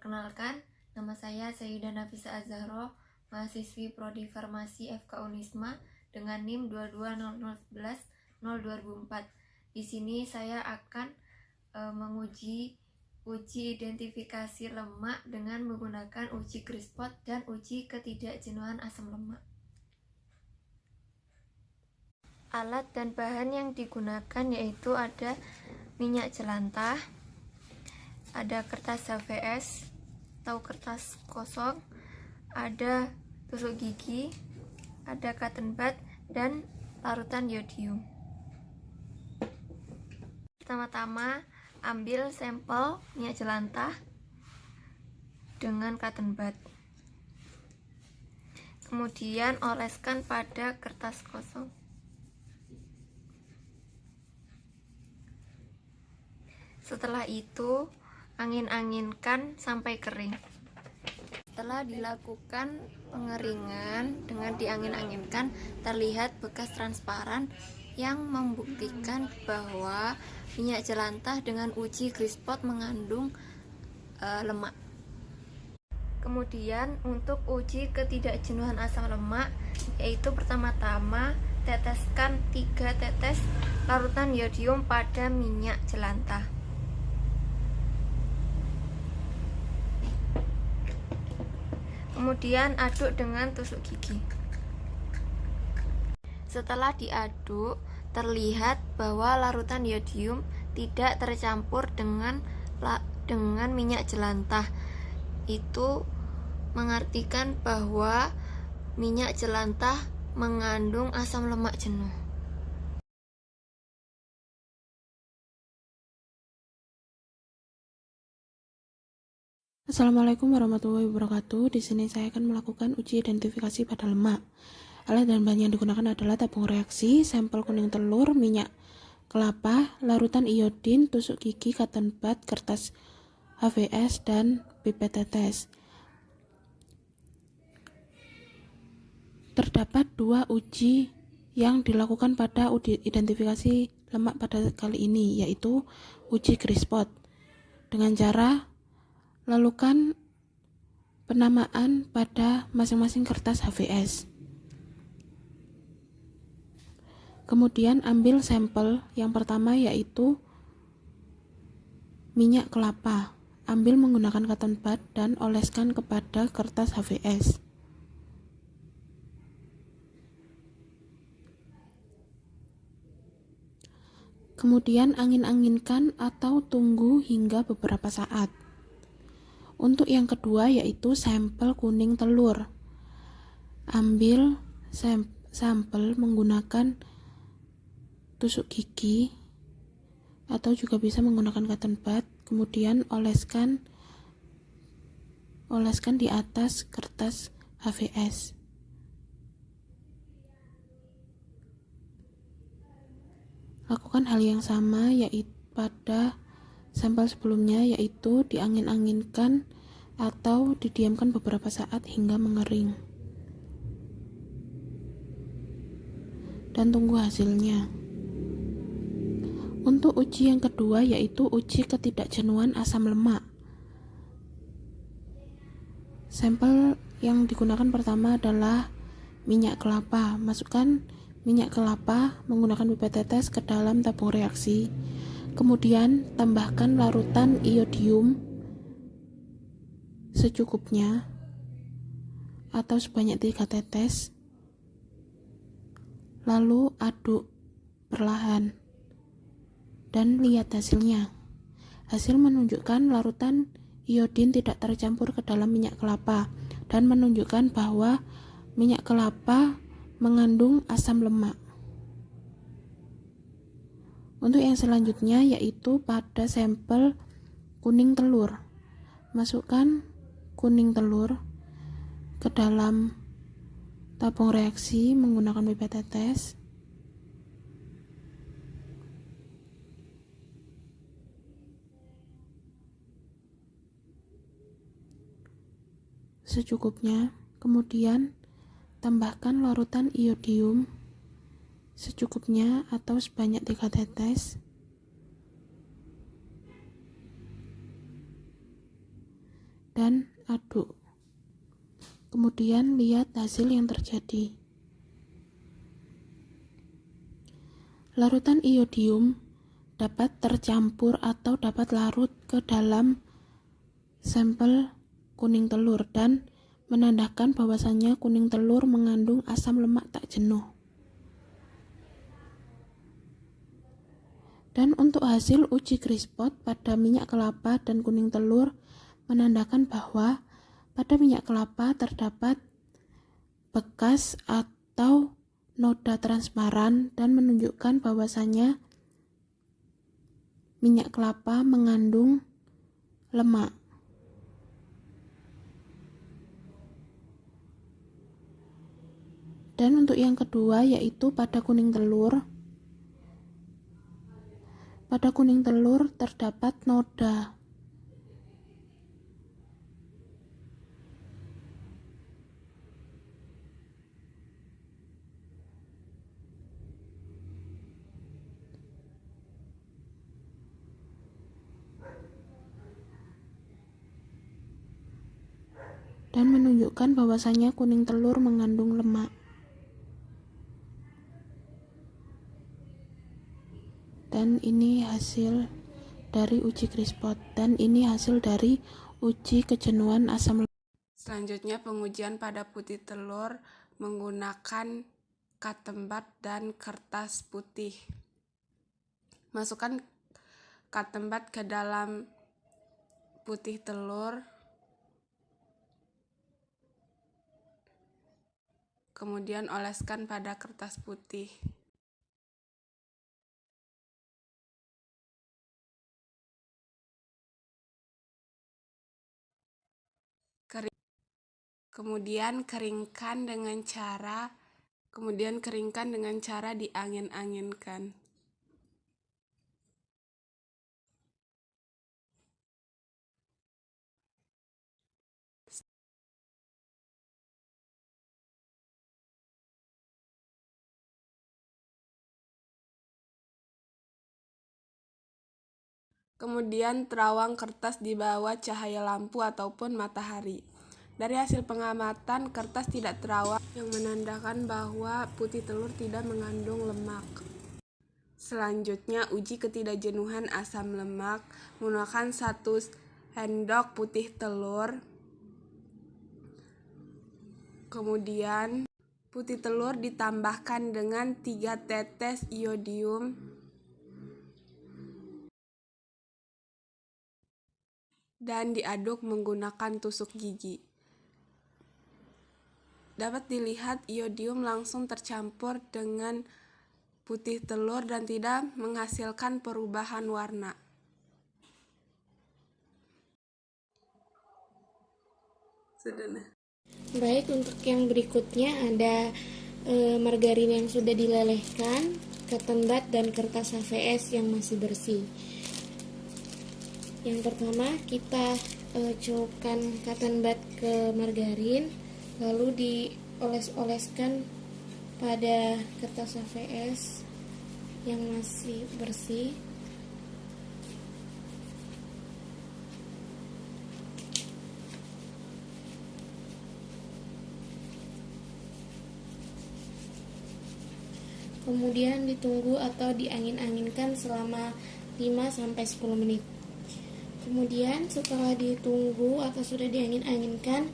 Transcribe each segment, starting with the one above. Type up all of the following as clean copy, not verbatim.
Perkenalkan, nama saya Sayyidah Nafisa Az-Zahra, mahasiswi Prodi Farmasi FK Unisma dengan NIM 220011-02004. Di sini saya akan menguji identifikasi lemak dengan menggunakan uji CRISPR dan uji ketidakjenuhan asam lemak. Alat dan bahan yang digunakan yaitu ada minyak jelantah, ada kertas HVS atau kertas kosong, ada tusuk gigi, ada cotton bud, dan larutan yodium. Pertama-tama ambil sampel minyak jelantah dengan cotton bud, kemudian oleskan pada kertas kosong. Setelah itu angin-anginkan sampai kering. Setelah dilakukan pengeringan dengan diangin-anginkan, terlihat bekas transparan yang membuktikan bahwa minyak jelantah dengan uji CRISPR mengandung lemak. Kemudian untuk uji ketidakjenuhan asam lemak, yaitu pertama-tama teteskan 3 tetes larutan yodium pada minyak jelantah. Kemudian aduk dengan tusuk gigi. Setelah diaduk, terlihat bahwa larutan yodium tidak tercampur dengan minyak jelantah. Itu mengartikan bahwa minyak jelantah mengandung asam lemak jenuh. Assalamualaikum warahmatullahi wabarakatuh. Di sini saya akan melakukan uji identifikasi pada lemak. Alat dan bahan yang digunakan adalah tabung reaksi, sampel kuning telur, minyak kelapa, larutan iodin, tusuk gigi, cotton bud, kertas HVS, dan pipet tetes. Terdapat 2 uji yang dilakukan pada identifikasi lemak pada kali ini, yaitu uji CRISPR dengan cara lakukan penamaan pada masing-masing kertas HVS. Kemudian ambil sampel yang pertama, yaitu minyak kelapa. Ambil menggunakan cotton bud dan oleskan kepada kertas HVS. Kemudian angin-anginkan atau tunggu hingga beberapa saat. Untuk yang kedua, yaitu sampel kuning telur. Ambil sampel menggunakan tusuk gigi atau juga bisa menggunakan cotton bud, kemudian oleskan di atas kertas HVS. Lakukan hal yang sama yaitu pada sampel sebelumnya, yaitu diangin-anginkan atau didiamkan beberapa saat hingga mengering, dan tunggu hasilnya. Untuk uji yang kedua, yaitu uji ketidakjenuhan asam lemak. Sampel yang digunakan pertama adalah minyak kelapa. Masukkan minyak kelapa menggunakan pipet tetes ke dalam tabung reaksi. Kemudian tambahkan larutan iodium secukupnya atau sebanyak 3 tetes. Lalu aduk perlahan dan lihat hasilnya. Hasil menunjukkan larutan iodin tidak tercampur ke dalam minyak kelapa dan menunjukkan bahwa minyak kelapa mengandung asam lemak. Untuk yang selanjutnya, yaitu pada sampel kuning telur. Masukkan kuning telur ke dalam tabung reaksi menggunakan pipet tetes. Secukupnya. Kemudian tambahkan larutan iodium secukupnya atau sebanyak 3 tetes. dan aduk. Kemudian lihat hasil yang terjadi. Larutan iodium dapat tercampur atau dapat larut ke dalam sampel kuning telur dan menandakan bahwasannya kuning telur mengandung asam lemak tak jenuh. Dan untuk hasil uji Crispot pada minyak kelapa dan kuning telur menandakan bahwa pada minyak kelapa terdapat bekas atau noda transparan dan menunjukkan bahwasannya minyak kelapa mengandung lemak. Dan untuk yang kedua yaitu pada kuning telur. Pada kuning telur terdapat noda. Dan menunjukkan bahwasannya kuning telur mengandung lemak. Dan ini hasil dari uji Crispot, dan ini hasil dari uji kejenuhan asam lemak. Selanjutnya pengujian pada putih telur menggunakan katembat dan kertas putih. Masukkan katembat ke dalam putih telur, kemudian oleskan pada kertas putih. Kemudian keringkan dengan cara diangin-anginkan. Kemudian terawang kertas di bawah cahaya lampu ataupun matahari. Dari hasil pengamatan, kertas tidak terawang yang menandakan bahwa putih telur tidak mengandung lemak. Selanjutnya, uji ketidakjenuhan asam lemak menggunakan 1 sendok putih telur. Kemudian, putih telur ditambahkan dengan 3 tetes iodium dan diaduk menggunakan tusuk gigi. Dapat dilihat iodium langsung tercampur dengan putih telur dan tidak menghasilkan perubahan warna. Baik, untuk yang berikutnya ada margarin yang sudah dilelehkan, ketembat, dan kertas HVS yang masih bersih. Yang pertama kita celupkan ketembat ke margarin, lalu dioles-oleskan pada kertas HVS yang masih bersih. Kemudian ditunggu atau diangin-anginkan selama 5-10 menit. Kemudian setelah ditunggu atau sudah diangin-anginkan,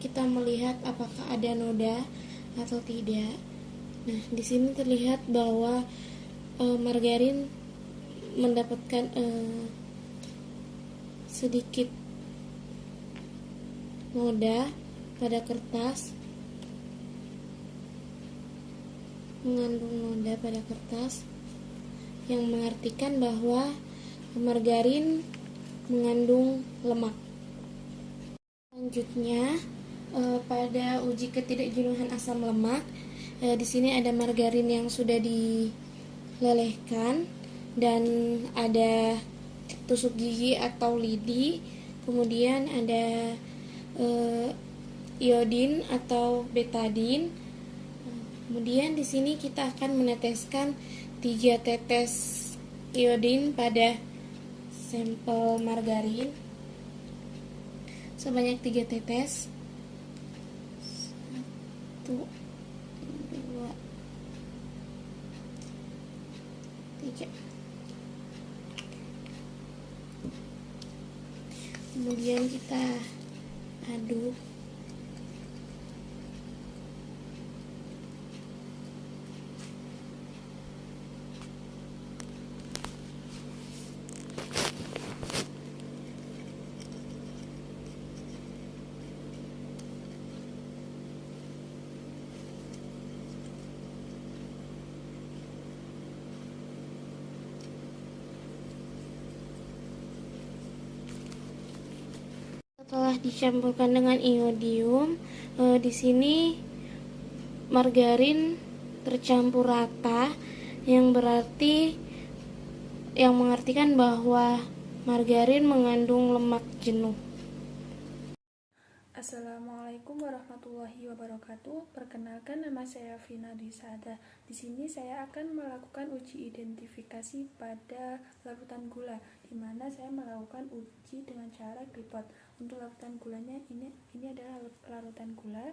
kita melihat apakah ada noda atau tidak. Nah, di sini terlihat bahwa margarin mendapatkan sedikit noda pada kertas, mengandung noda pada kertas, yang mengartikan bahwa margarin mengandung lemak. Selanjutnya pada uji ketidakjenuhan asam lemak, di sini ada margarin yang sudah dilelehkan dan ada tusuk gigi atau lidi, kemudian ada iodin atau betadin. Kemudian di sini kita akan meneteskan 3 tetes iodin pada sampel margarin sebanyak 3 tetes. 1, 2, 3. Kemudian kita aduk. Setelah dicampurkan dengan iodium, di sini margarin tercampur rata, yang mengartikan bahwa margarin mengandung lemak jenuh. Assalamualaikum warahmatullahi wabarakatuh. Perkenalkan, nama saya Vina Disada. Di sini saya akan melakukan uji identifikasi pada larutan gula, di mana saya melakukan uji dengan cara clipot. Untuk larutan gulanya ini adalah larutan gula.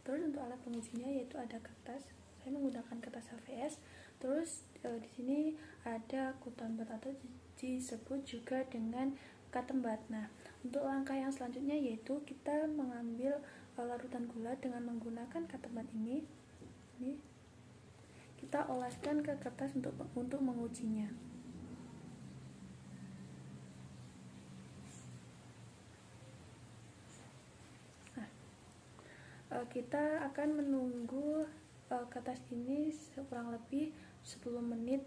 Terus untuk alat pengujinya yaitu ada kertas. Saya menggunakan kertas HVS. Terus di sini ada kutambat atau disebut juga dengan katembat. Nah, untuk langkah yang selanjutnya yaitu kita mengambil larutan gula dengan menggunakan katembat ini kita oleskan ke kertas untuk mengujinya. Nah, kita akan menunggu kertas ini kurang lebih 10 menit.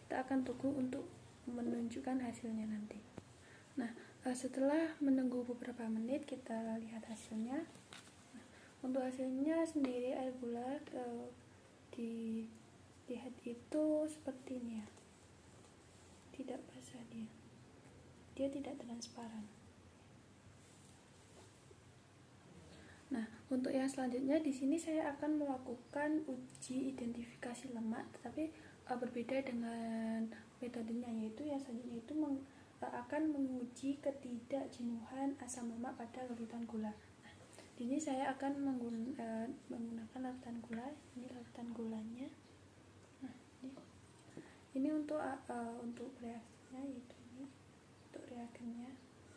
Kita akan tunggu untuk menunjukkan hasilnya nanti. Nah, setelah menunggu beberapa menit, kita lihat hasilnya. Nah, untuk hasilnya sendiri, air gula dilihat itu seperti ini ya, tidak basah, dia tidak transparan. Nah, untuk yang selanjutnya di sini saya akan melakukan uji identifikasi lemak, tetapi berbeda dengan metodenya, yaitu yang selanjutnya itu akan menguji ketidakjenuhan asam lemak pada larutan gula. Nah, di sini saya akan menggunakan larutan gula. Ini larutan gulanya. Nah, ini untuk reaksinya, yaitu ini untuk reagennya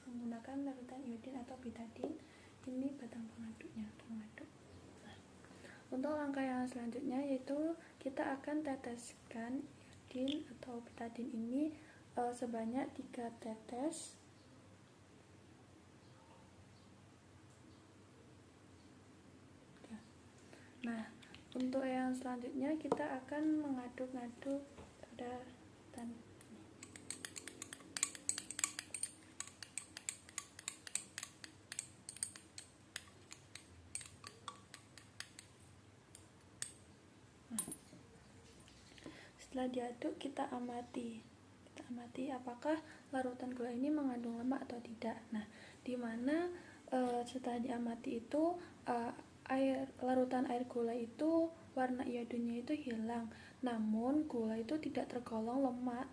menggunakan larutan iodin atau betadin. Ini batang pengaduknya untuk mengaduk. Nah, untuk langkah yang selanjutnya yaitu kita akan teteskan iodin atau betadin ini sebanyak 3 tetes. Nah, untuk yang selanjutnya kita akan mengaduk-aduk pada tanah. Setelah diaduk, kita amati apakah larutan gula ini mengandung lemak atau tidak. Nah, di mana setelah diamati itu larutan air gula itu warna iodinnya itu hilang, namun gula itu tidak tergolong lemak,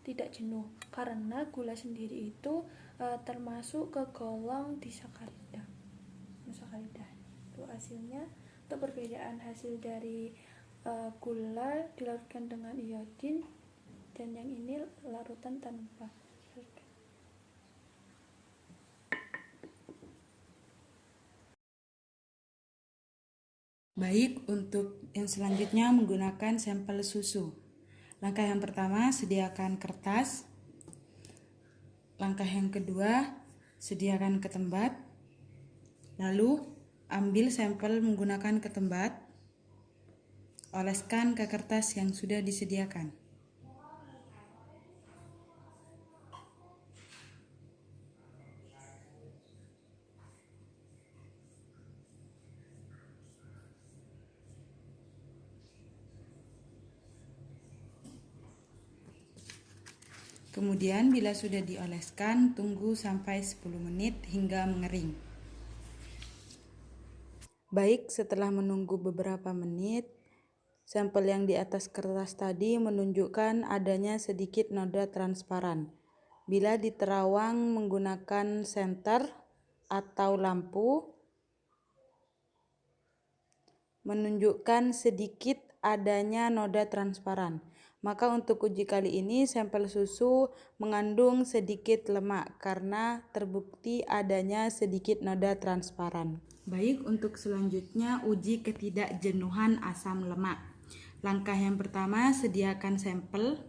tidak jenuh, karena gula sendiri itu termasuk ke golong disakarida. Itu hasilnya. Untuk perbedaan hasil dari gula dilarutkan dengan iodin dan yang ini larutan tanpa. Baik, untuk yang selanjutnya menggunakan sampel susu. Langkah yang pertama, sediakan kertas. Langkah yang kedua, sediakan ketembat. Lalu, ambil sampel menggunakan ketembat. Oleskan ke kertas yang sudah disediakan. Kemudian bila sudah dioleskan, tunggu sampai 10 menit hingga mengering. Baik, setelah menunggu beberapa menit, Sampel yang di atas kertas tadi menunjukkan adanya sedikit noda transparan. Bila diterawang menggunakan senter atau lampu, menunjukkan sedikit adanya noda transparan. Maka untuk uji kali ini sampel susu mengandung sedikit lemak karena terbukti adanya sedikit noda transparan. Baik, untuk selanjutnya uji ketidakjenuhan asam lemak. Langkah yang pertama, sediakan sampel.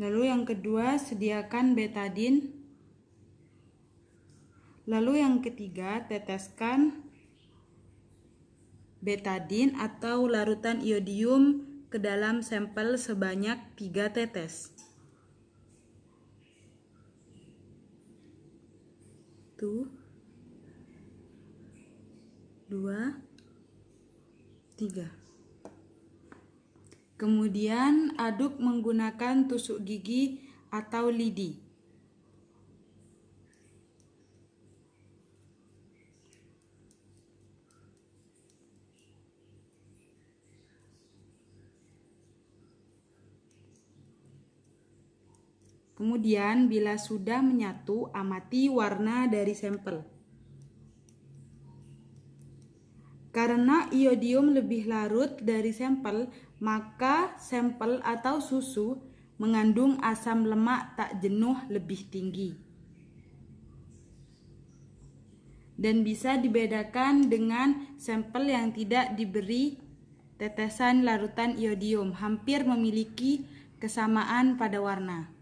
Lalu yang kedua, sediakan betadin. Lalu yang ketiga, teteskan betadin atau larutan iodium ke dalam sampel sebanyak 3 tetes. 1, 2, 3. Kemudian aduk menggunakan tusuk gigi atau lidi. Kemudian bila sudah menyatu, amati warna dari sampel. Karena iodium lebih larut dari sampel, maka sampel atau susu mengandung asam lemak tak jenuh lebih tinggi. Dan bisa dibedakan dengan sampel yang tidak diberi tetesan larutan iodium, hampir memiliki kesamaan pada warna.